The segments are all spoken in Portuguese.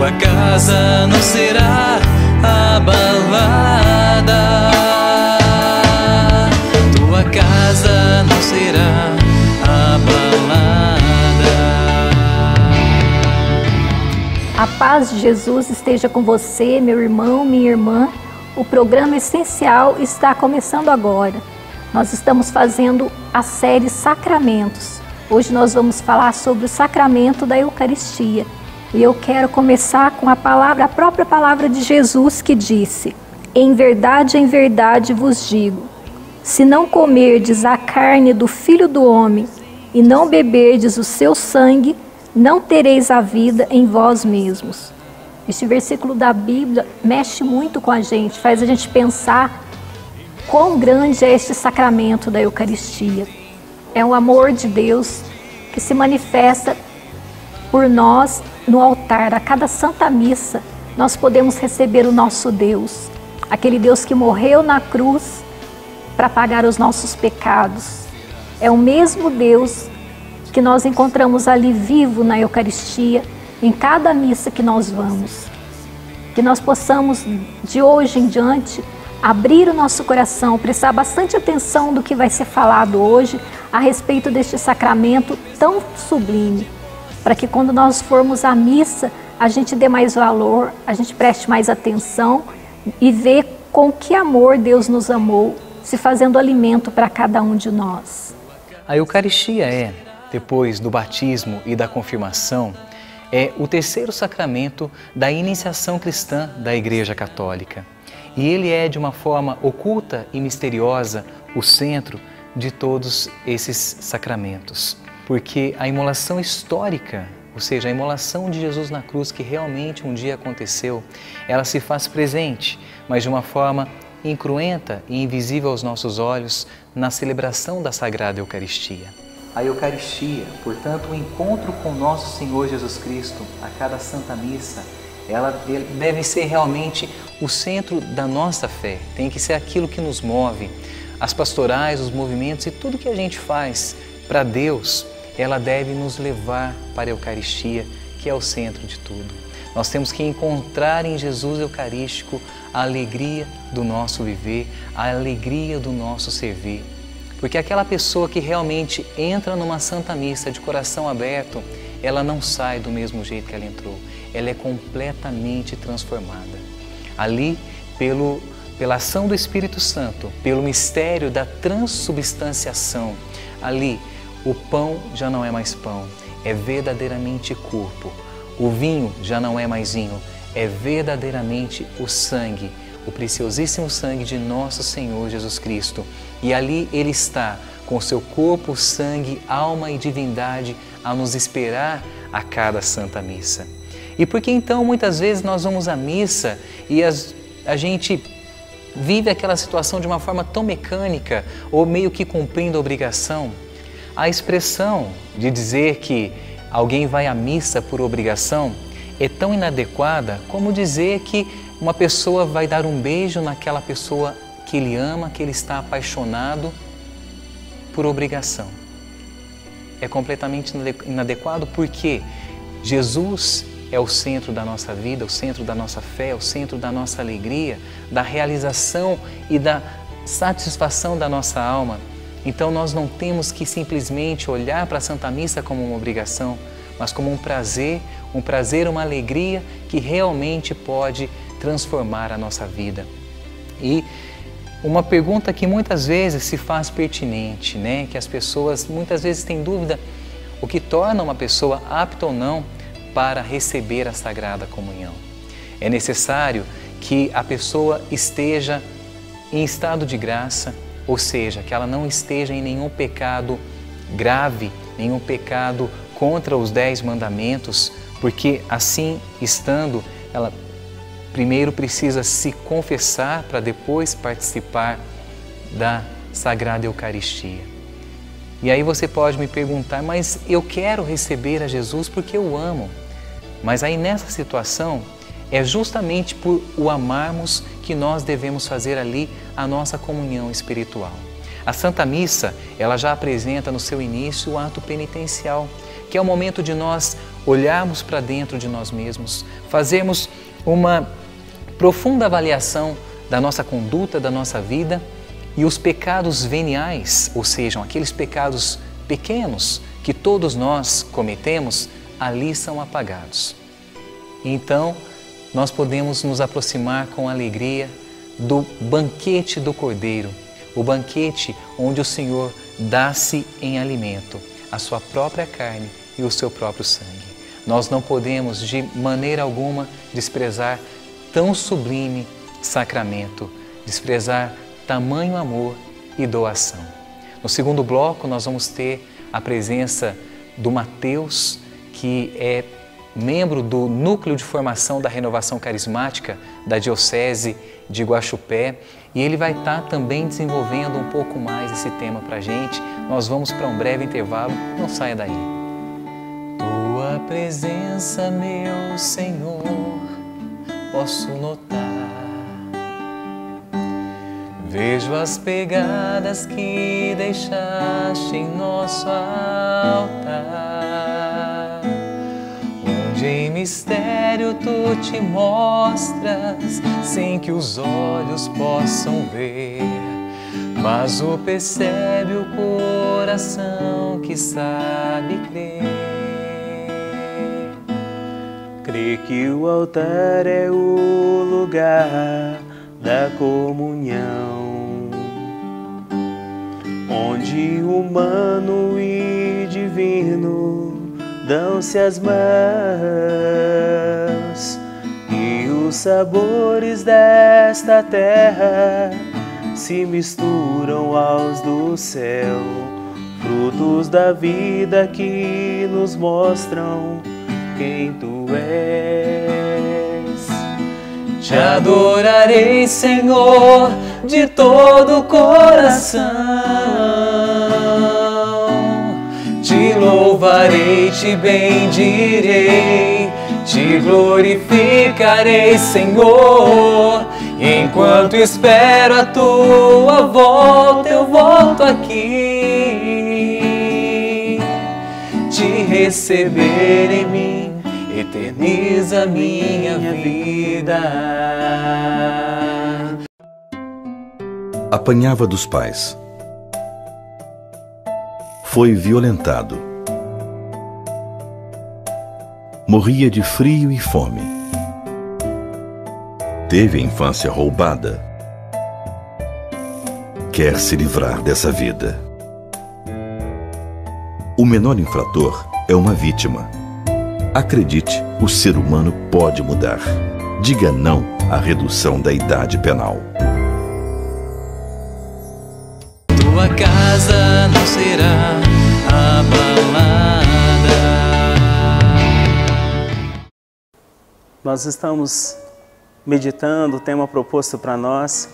tua casa não será abalada. Tua casa não será abalada. A paz de Jesus esteja com você, meu irmão, minha irmã. O programa Essencial está começando agora. Nós estamos fazendo a série Sacramentos. Hoje nós vamos falar sobre o sacramento da Eucaristia. E eu quero começar com a própria palavra de Jesus, que disse: em verdade vos digo, se não comerdes a carne do Filho do Homem e não beberdes o seu sangue, não tereis a vida em vós mesmos. Este versículo da Bíblia mexe muito com a gente, faz a gente pensar quão grande é este sacramento da Eucaristia. É o amor de Deus que se manifesta por nós no altar. A cada Santa Missa nós podemos receber o nosso Deus, aquele Deus que morreu na cruz para pagar os nossos pecados. É o mesmo Deus que nós encontramos ali vivo na Eucaristia, em cada missa que nós vamos. Que nós possamos, de hoje em diante, abrir o nosso coração, prestar bastante atenção do que vai ser falado hoje a respeito deste sacramento tão sublime, para que quando nós formos à missa, a gente dê mais valor, a gente preste mais atenção e vê com que amor Deus nos amou, se fazendo alimento para cada um de nós. A Eucaristia é, depois do batismo e da confirmação, é o terceiro sacramento da iniciação cristã da Igreja Católica. E ele é, de uma forma oculta e misteriosa, o centro de todos esses sacramentos. Porque a imolação histórica, ou seja, a imolação de Jesus na cruz, que realmente um dia aconteceu, ela se faz presente, mas de uma forma incruenta e invisível aos nossos olhos, na celebração da Sagrada Eucaristia. A Eucaristia, portanto, o encontro com nosso Senhor Jesus Cristo a cada Santa Missa, ela deve ser realmente o centro da nossa fé, tem que ser aquilo que nos move. As pastorais, os movimentos e tudo que a gente faz para Deus, ela deve nos levar para a Eucaristia, que é o centro de tudo. Nós temos que encontrar em Jesus Eucarístico a alegria do nosso viver, a alegria do nosso servir. Porque aquela pessoa que realmente entra numa Santa Missa de coração aberto, ela não sai do mesmo jeito que ela entrou. Ela é completamente transformada. Ali, pela ação do Espírito Santo, pelo mistério da transubstanciação, ali o pão já não é mais pão, é verdadeiramente corpo. O vinho já não é mais vinho, é verdadeiramente o sangue, o preciosíssimo sangue de nosso Senhor Jesus Cristo. E ali Ele está, com seu corpo, sangue, alma e divindade, a nos esperar a cada Santa Missa. E por que então muitas vezes nós vamos à missa e a gente vive aquela situação de uma forma tão mecânica ou meio que cumprindo a obrigação? A expressão de dizer que alguém vai à missa por obrigação é tão inadequada como dizer que uma pessoa vai dar um beijo naquela pessoa que ele ama, que ele está apaixonado por obrigação. É completamente inadequado porque Jesus é o centro da nossa vida, o centro da nossa fé, o centro da nossa alegria, da realização e da satisfação da nossa alma. Então nós não temos que simplesmente olhar para a Santa Missa como uma obrigação, mas como um prazer, uma alegria que realmente pode transformar a nossa vida. E uma pergunta que muitas vezes se faz pertinente, né? Que as pessoas muitas vezes têm dúvida, o que torna uma pessoa apta ou não para receber a Sagrada Comunhão. É necessário que a pessoa esteja em estado de graça, ou seja, que ela não esteja em nenhum pecado grave, nenhum pecado contra os 10 mandamentos, porque assim estando, ela primeiro precisa se confessar para depois participar da Sagrada Eucaristia. E aí você pode me perguntar, mas eu quero receber a Jesus porque eu amo. Mas aí nessa situação, é justamente por o amarmos que nós devemos fazer ali a nossa comunhão espiritual. A Santa Missa, ela já apresenta no seu início o ato penitencial, que é o momento de nós olharmos para dentro de nós mesmos, fazermos uma profunda avaliação da nossa conduta, da nossa vida, e os pecados veniais, ou seja, aqueles pecados pequenos que todos nós cometemos, ali são apagados. Então, nós podemos nos aproximar com alegria do banquete do Cordeiro, o banquete onde o Senhor dá-se em alimento, a sua própria carne e o seu próprio sangue. Nós não podemos, de maneira alguma, desprezar tão sublime sacramento, desprezar tamanho amor e doação. No segundo bloco, nós vamos ter a presença do Mateus, que é membro do Núcleo de Formação da Renovação Carismática da Diocese de Guaxupé, e ele vai estar também desenvolvendo um pouco mais esse tema para a gente. Nós vamos para um breve intervalo, não saia daí. Tua presença, meu Senhor, posso notar. Vejo as pegadas que deixaste em nosso altar, onde em mistério tu te mostras, sem que os olhos possam ver, mas o percebe o coração que sabe crer. Crê que o altar é o lugar da comunhão, onde humano e divino dão-se as mãos, e os sabores desta terra se misturam aos do céu, frutos da vida que nos mostram quem tu és. Te adorarei, Senhor, de todo o coração. Te louvarei, te bendirei, te glorificarei, Senhor. Enquanto espero a tua volta, eu volto aqui. Te receber em mim eterniza minha vida. Apanhava dos pais. Foi violentado. Morria de frio e fome. Teve a infância roubada. Quer se livrar dessa vida. O menor infrator é uma vítima. Acredite, o ser humano pode mudar. Diga não à redução da idade penal. Tua casa não será abalada. Nós estamos meditando, o tema proposto para nós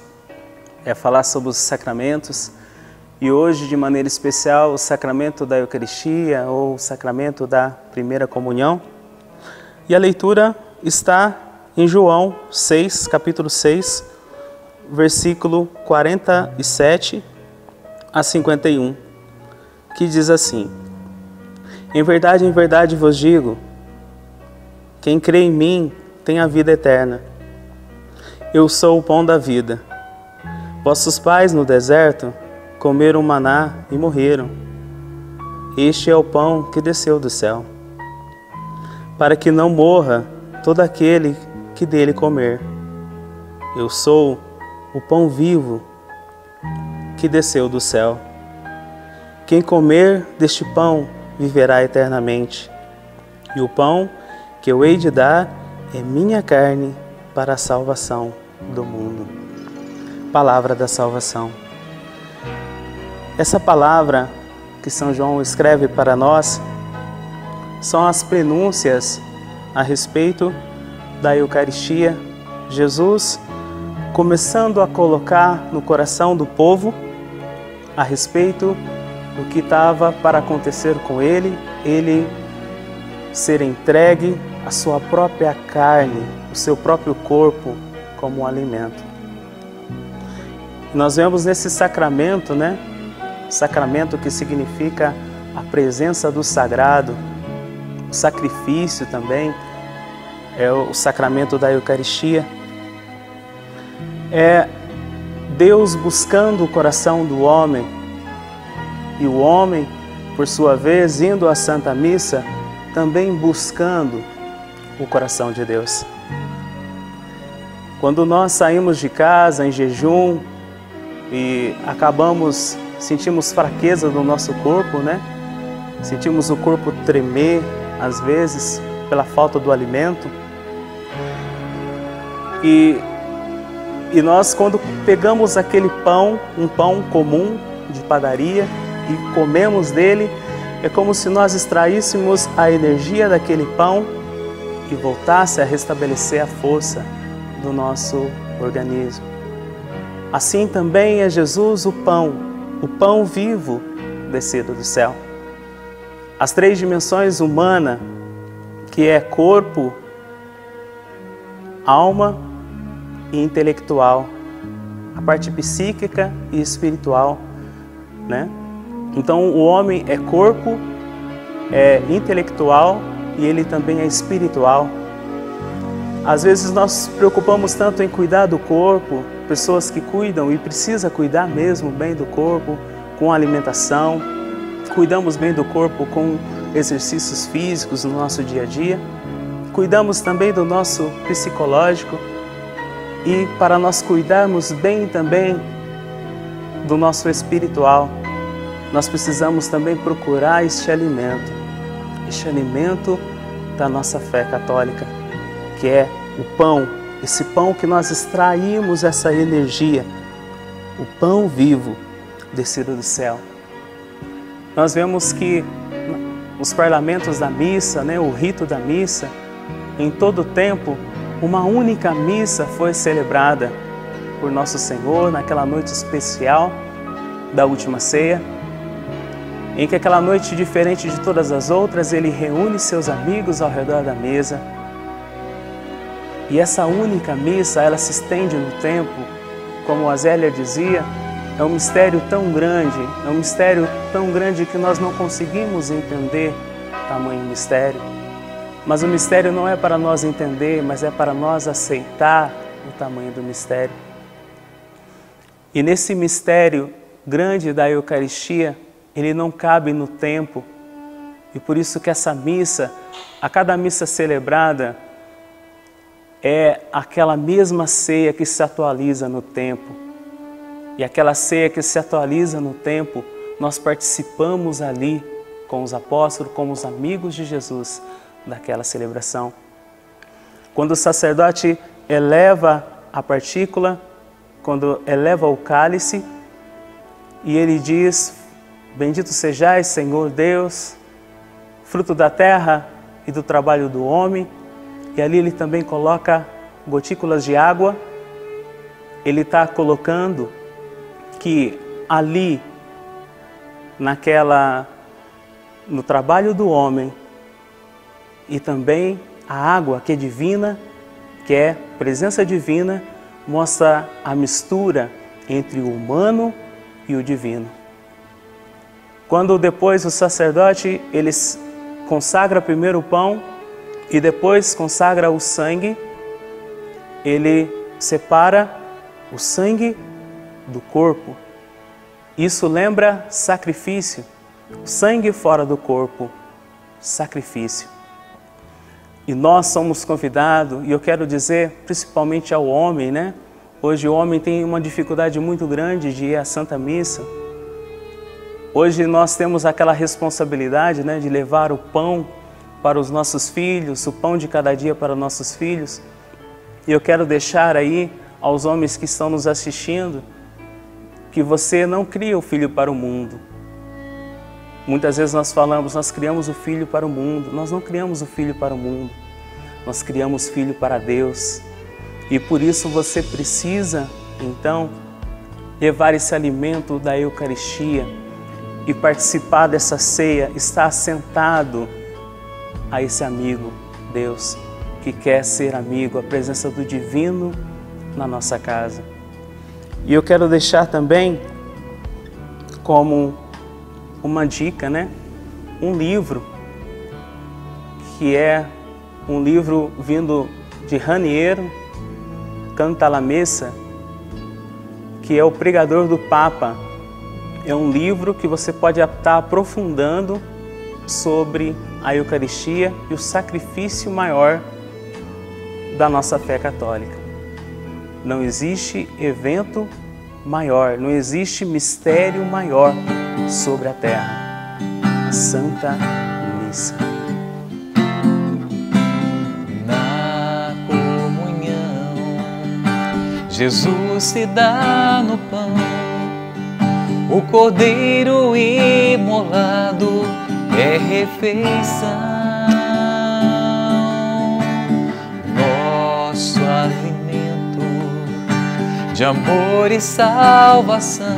é falar sobre os sacramentos, e hoje, de maneira especial, o sacramento da Eucaristia ou o sacramento da Primeira Comunhão. E a leitura está em João 6, capítulo 6, versículo 47 a 51, que diz assim: em verdade vos digo, quem crê em mim tem a vida eterna. Eu sou o pão da vida. Vossos pais no deserto comeram maná e morreram. Este é o pão que desceu do céu, para que não morra todo aquele que dele comer. Eu sou o pão vivo que desceu do céu. Quem comer deste pão viverá eternamente. E o pão que eu hei de dar é minha carne para a salvação do mundo. Palavra da salvação. Essa palavra que São João escreve para nós são as prenúncias a respeito da Eucaristia. Jesus começando a colocar no coração do povo a respeito do que estava para acontecer com ele ser entregue a sua própria carne, o seu próprio corpo como um alimento. Nós vemos nesse sacramento, sacramento que significa a presença do sagrado, o sacrifício também, é o sacramento da Eucaristia. É Deus buscando o coração do homem e o homem, por sua vez, indo à Santa Missa, também buscando o coração de Deus. Quando nós saímos de casa em jejum e sentimos fraqueza do nosso corpo, né? Sentimos o corpo tremer, às vezes, pela falta do alimento. E nós, quando pegamos aquele pão, um pão comum de padaria, e comemos dele, é como se nós extraíssemos a energia daquele pão e voltasse a restabelecer a força do nosso organismo. Assim também é Jesus o pão vivo descido do céu. As três dimensões humanas, que é corpo, alma e intelectual, a parte psíquica e espiritual, né? Então o homem é corpo, é intelectual e ele também é espiritual. Às vezes nós nos preocupamos tanto em cuidar do corpo, pessoas que cuidam e precisa cuidar mesmo bem do corpo, com alimentação, cuidamos bem do corpo com exercícios físicos no nosso dia a dia, cuidamos também do nosso psicológico e para nós cuidarmos bem também do nosso espiritual, nós precisamos também procurar este alimento da nossa fé católica, que é o pão, esse pão que nós extraímos essa energia, o pão vivo descido do céu. Nós vemos que os parlamentos da missa, né, o rito da missa, em todo o tempo, uma única missa foi celebrada por Nosso Senhor naquela noite especial da última ceia, em que aquela noite, diferente de todas as outras, ele reúne seus amigos ao redor da mesa. E essa única missa, ela se estende no tempo, como a Zélia dizia, é um mistério tão grande que nós não conseguimos entender tamanho mistério. Mas o mistério não é para nós entender, mas é para nós aceitar o tamanho do mistério. E nesse mistério grande da Eucaristia, ele não cabe no tempo. E por isso que essa missa, a cada missa celebrada, é aquela mesma ceia que se atualiza no tempo. E aquela ceia que se atualiza no tempo, nós participamos ali com os apóstolos, como os amigos de Jesus daquela celebração. Quando o sacerdote eleva a partícula, quando eleva o cálice, e ele diz: bendito sejais, Senhor Deus, fruto da terra e do trabalho do homem. E ali ele também coloca gotículas de água. Ele está colocando que ali, no trabalho do homem, e também a água que é divina, que é presença divina, mostra a mistura entre o humano e o divino. Quando depois o sacerdote, ele consagra primeiro o pão e depois consagra o sangue, ele separa o sangue do corpo. Isso lembra sacrifício. O sangue fora do corpo, sacrifício. E nós somos convidados, e eu quero dizer principalmente ao homem, né? Hoje o homem tem uma dificuldade muito grande de ir à Santa Missa. Hoje nós temos aquela responsabilidade, né, de levar o pão para os nossos filhos, o pão de cada dia para nossos filhos. E eu quero deixar aí aos homens que estão nos assistindo que você não cria o filho para o mundo. Muitas vezes nós falamos, nós criamos o filho para o mundo. Nós não criamos o filho para o mundo, nós criamos filho para Deus. E por isso você precisa, então, levar esse alimento da Eucaristia e participar dessa ceia, estar sentado a esse amigo, Deus, que quer ser amigo, a presença do Divino na nossa casa. E eu quero deixar também como uma dica, né? Um livro que é um livro vindo de Raniero Cantalamessa, que é o Pregador do Papa. É um livro que você pode estar aprofundando sobre a Eucaristia e o sacrifício maior da nossa fé católica. Não existe evento maior, não existe mistério maior sobre a terra. A Santa Missa. Na comunhão, Jesus se dá no pão, o cordeiro imolado é refeição, nosso alimento de amor e salvação.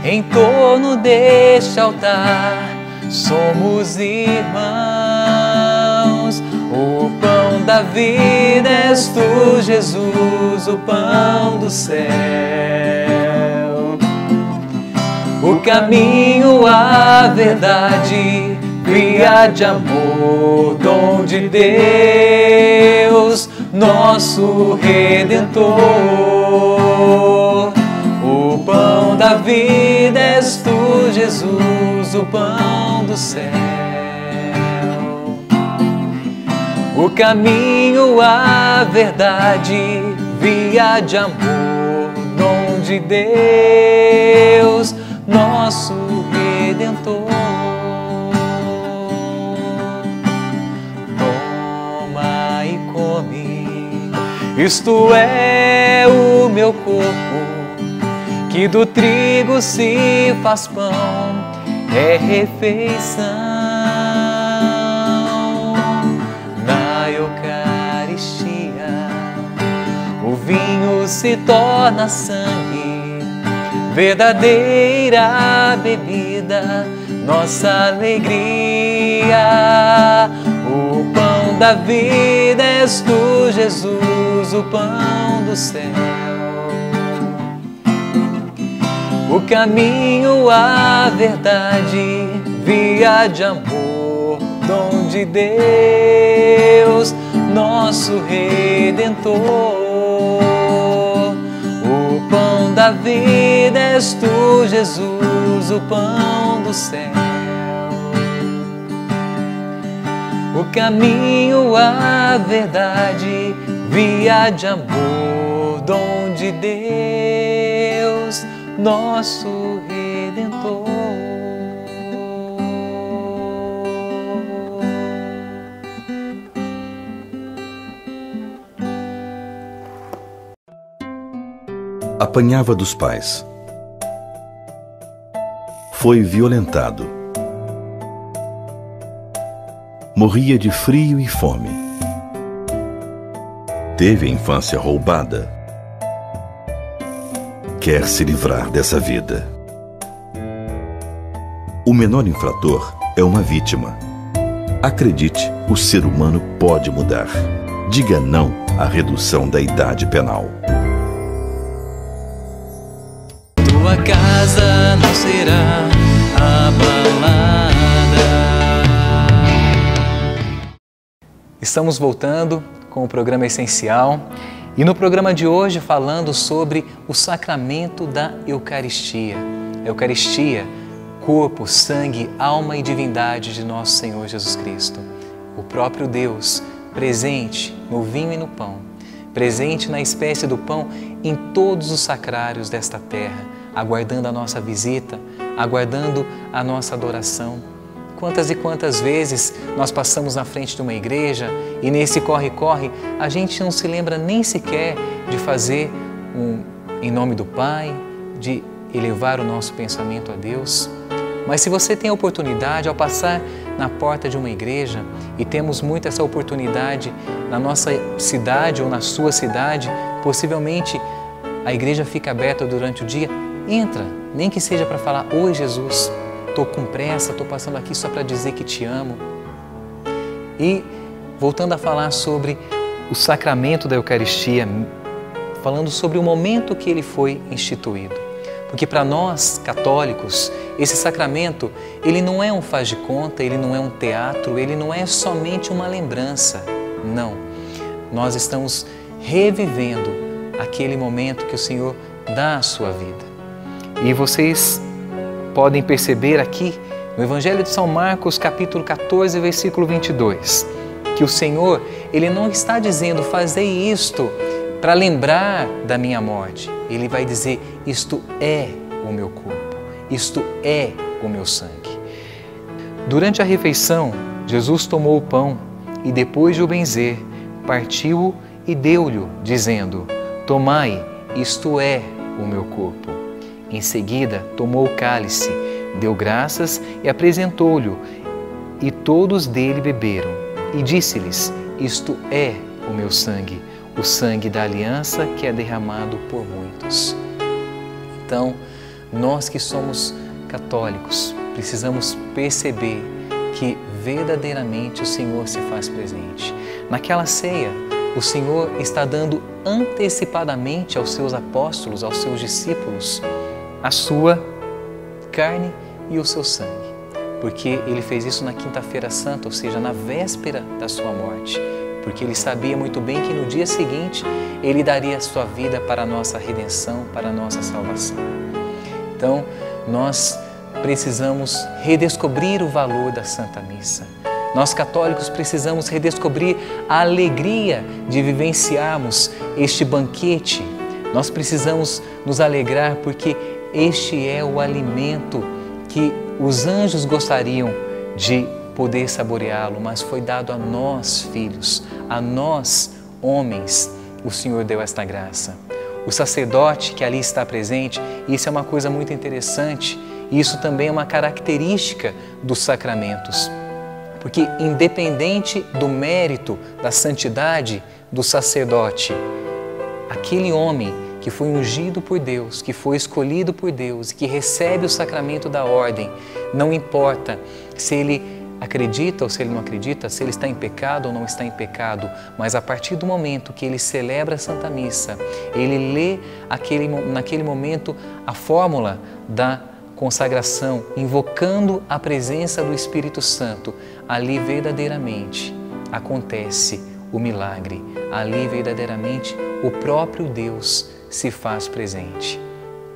Em torno deste altar somos irmãos. O pão da vida és tu, Jesus, o pão do céu. O caminho, a verdade, via de amor, dom de Deus, nosso Redentor. O pão da vida és tu, Jesus, o pão do céu. O caminho, a verdade, via de amor, dom de Deus, nosso Redentor. Toma e come, isto é o meu corpo, que do trigo se faz pão, é refeição. Na Eucaristia, o vinho se torna sangue, verdadeira bebida, nossa alegria. O pão da vida és tu, Jesus, o pão do céu. O caminho, a verdade, via de amor, dom de Deus, nosso Redentor. O pão da vida és tu, Jesus, o pão do céu. O caminho, a verdade, via de amor, dom de Deus, nosso Redentor. Apanhava dos pais. Foi violentado. Morria de frio e fome. Teve a infância roubada. Quer se livrar dessa vida. O menor infrator é uma vítima. Acredite, o ser humano pode mudar. Diga não à redução da idade penal. Tua casa não será abalada. Estamos voltando com o programa Essencial e no programa de hoje falando sobre o sacramento da Eucaristia. Eucaristia, corpo, sangue, alma e divindade de nosso Senhor Jesus Cristo. O próprio Deus, presente no vinho e no pão, presente na espécie do pão em todos os sacrários desta terra, aguardando a nossa visita, aguardando a nossa adoração. Quantas e quantas vezes nós passamos na frente de uma igreja e nesse corre-corre a gente não se lembra nem sequer de fazer em nome do Pai, de elevar o nosso pensamento a Deus. Mas se você tem a oportunidade, ao passar na porta de uma igreja, e temos muito essa oportunidade na nossa cidade ou na sua cidade, possivelmente a igreja fica aberta durante o dia, entra, nem que seja para falar: oi Jesus, estou com pressa, estou passando aqui só para dizer que te amo. E voltando a falar sobre o sacramento da Eucaristia, falando sobre o momento que ele foi instituído. Porque para nós, católicos, esse sacramento, ele não é um faz de conta, ele não é um teatro, ele não é somente uma lembrança. Não. Nós estamos revivendo aquele momento que o Senhor dá à sua vida. E vocês podem perceber aqui no Evangelho de São Marcos, capítulo 14, versículo 22, que o Senhor, Ele não está dizendo, fazei isto para lembrar da minha morte. Ele vai dizer, isto é o meu corpo, isto é o meu sangue. Durante a refeição, Jesus tomou o pão e depois de o benzer, partiu-o e deu-lhe, dizendo, tomai, isto é o meu corpo. Em seguida, tomou o cálice, deu graças e apresentou-lhe, e todos dele beberam. E disse-lhes, isto é o meu sangue, o sangue da aliança que é derramado por muitos. Então, nós que somos católicos, precisamos perceber que verdadeiramente o Senhor se faz presente. Naquela ceia, o Senhor está dando antecipadamente aos seus apóstolos, aos seus discípulos, a sua carne e o seu sangue. Porque Ele fez isso na quinta-feira santa, ou seja, na véspera da sua morte. Porque Ele sabia muito bem que no dia seguinte Ele daria a sua vida para a nossa redenção, para a nossa salvação. Então, nós precisamos redescobrir o valor da Santa Missa. Nós católicos precisamos redescobrir a alegria de vivenciarmos este banquete. Nós precisamos nos alegrar porque este é o alimento que os anjos gostariam de poder saboreá-lo, mas foi dado a nós, filhos, a nós, homens, o Senhor deu esta graça. O sacerdote que ali está presente, isso é uma coisa muito interessante, e isso também é uma característica dos sacramentos, porque independente do mérito, da santidade do sacerdote, aquele homem que foi ungido por Deus, que foi escolhido por Deus, que recebe o sacramento da ordem, não importa se ele acredita ou se ele não acredita, se ele está em pecado ou não está em pecado, mas a partir do momento que ele celebra a Santa Missa, ele lê naquele momento a fórmula da consagração, invocando a presença do Espírito Santo, ali verdadeiramente acontece o milagre, ali verdadeiramente o próprio Deus se faz presente.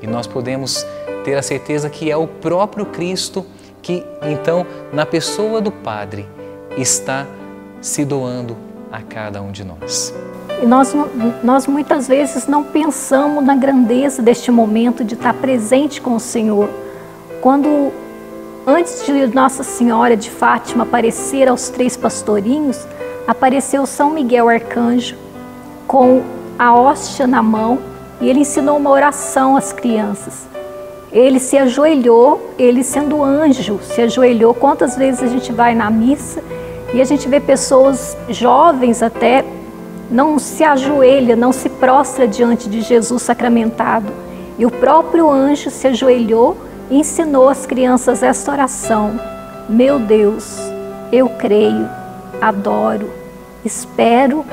E nós podemos ter a certeza que é o próprio Cristo que, então, na pessoa do Padre, está se doando a cada um de nós. E nós muitas vezes não pensamos na grandeza deste momento de estar presente com o Senhor. Quando, antes de Nossa Senhora de Fátima aparecer aos 3 pastorinhos, apareceu São Miguel Arcanjo com a hóstia na mão e ele ensinou uma oração às crianças. Ele se ajoelhou, ele sendo anjo, se ajoelhou. Quantas vezes a gente vai na missa e a gente vê pessoas jovens até, não se ajoelha, não se prostra diante de Jesus sacramentado. E o próprio anjo se ajoelhou e ensinou às crianças esta oração. Meu Deus, eu creio, adoro, espero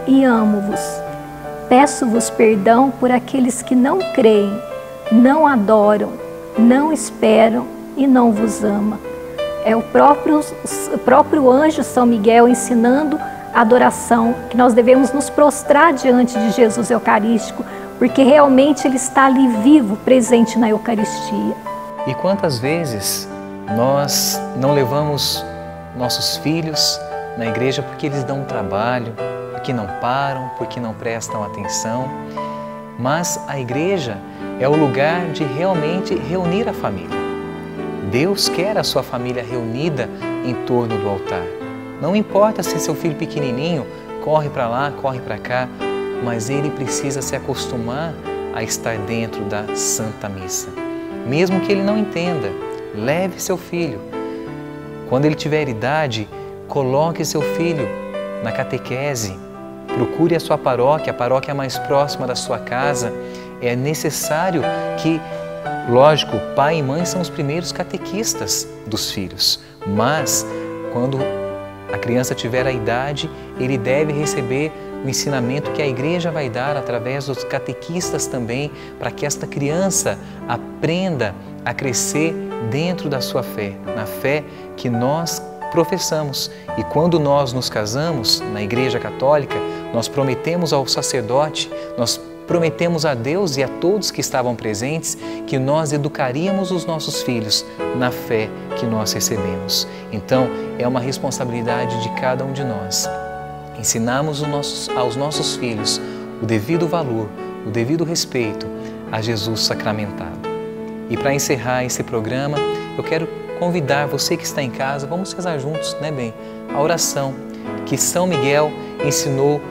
e amo-vos. Peço-vos perdão por aqueles que não creem, não adoram, não esperam e não vos ama. É o próprio anjo São Miguel ensinando a adoração, que nós devemos nos prostrar diante de Jesus Eucarístico, porque realmente Ele está ali vivo, presente na Eucaristia. E quantas vezes nós não levamos nossos filhos na igreja porque eles dão um trabalho, porque não param, porque não prestam atenção, mas a igreja é o lugar de realmente reunir a família. Deus quer a sua família reunida em torno do altar. Não importa se seu filho pequenininho corre para lá, corre para cá, mas ele precisa se acostumar a estar dentro da Santa Missa. Mesmo que ele não entenda, leve seu filho. Quando ele tiver idade, coloque seu filho na catequese. Procure a sua paróquia, a paróquia mais próxima da sua casa. É necessário que, lógico, pai e mãe são os primeiros catequistas dos filhos, mas quando a criança tiver a idade, ele deve receber o ensinamento que a igreja vai dar através dos catequistas também, para que esta criança aprenda a crescer dentro da sua fé, na fé que nós professamos. E quando nós nos casamos na Igreja Católica, nós prometemos ao sacerdote, nós prometemos a Deus e a todos que estavam presentes que nós educaríamos os nossos filhos na fé que nós recebemos. Então, é uma responsabilidade de cada um de nós. Ensinarmos aos nossos filhos o devido valor, o devido respeito a Jesus sacramentado. E para encerrar esse programa, eu quero convidar você que está em casa, vamos rezar juntos, né, bem? A oração que São Miguel ensinou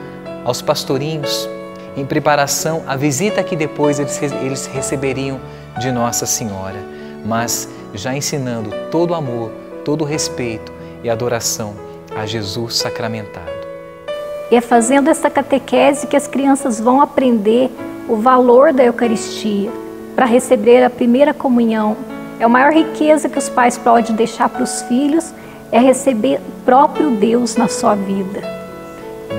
aos pastorinhos em preparação à visita que depois eles receberiam de Nossa Senhora, mas já ensinando todo o amor, todo o respeito e adoração a Jesus sacramentado. E é fazendo essa catequese que as crianças vão aprender o valor da Eucaristia para receber a primeira comunhão. É a maior riqueza que os pais podem deixar para os filhos, é receber o próprio Deus na sua vida.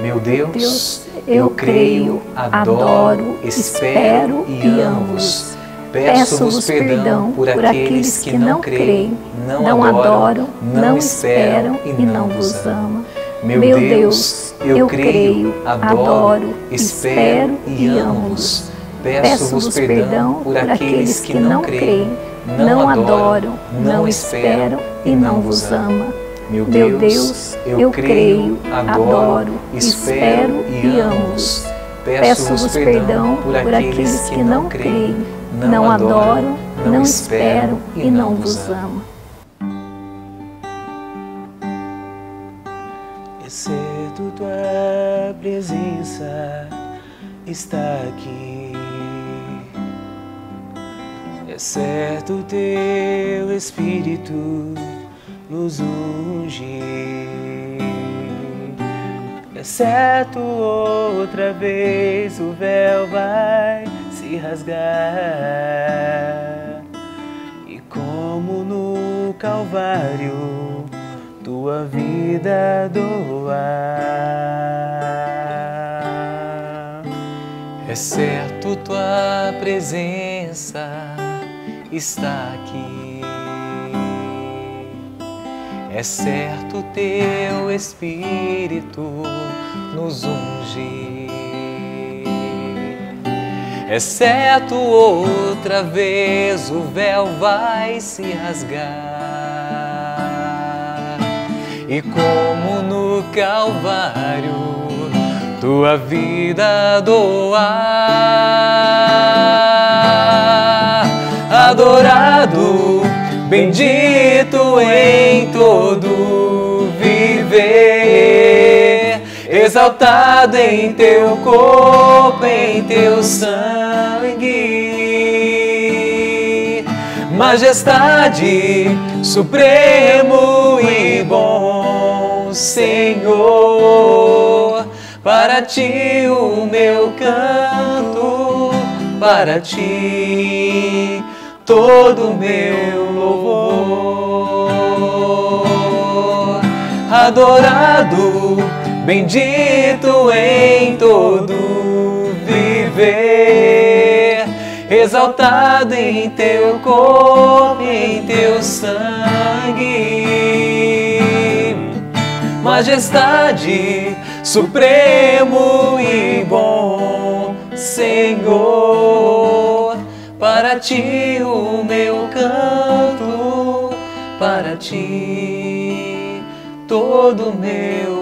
Meu Deus, eu creio, adoro, espero e amo-vos. Peço-vos perdão por aqueles que não creem, não adoram, não esperam e não vos amam. Meu Deus, eu creio, adoro, espero e amo-vos. Peço-vos perdão por aqueles que não creem, não adoram, não esperam e não vos amam. Meu Deus, eu creio, adoro, espero e amo-vos. Peço-vos perdão por aqueles que não creem, não adoram, não esperam e não vos amam. Exceto tua presença está aqui, exceto teu Espírito nos unge, exceto outra vez o véu vai se rasgar e como no Calvário tua vida doar. Exceto tua presença está aqui, é certo teu Espírito nos unge, exceto outra vez o véu vai se rasgar e como no Calvário tua vida doar. Adorado, bendito em todo viver, exaltado em teu corpo, em teu sangue, majestade, supremo e bom Senhor, para ti o meu canto, para ti todo o meu louvor. Adorado, bendito em todo viver, exaltado em teu corpo, em teu sangue, majestade, supremo e bom Senhor, para ti o meu canto, para ti todo o meu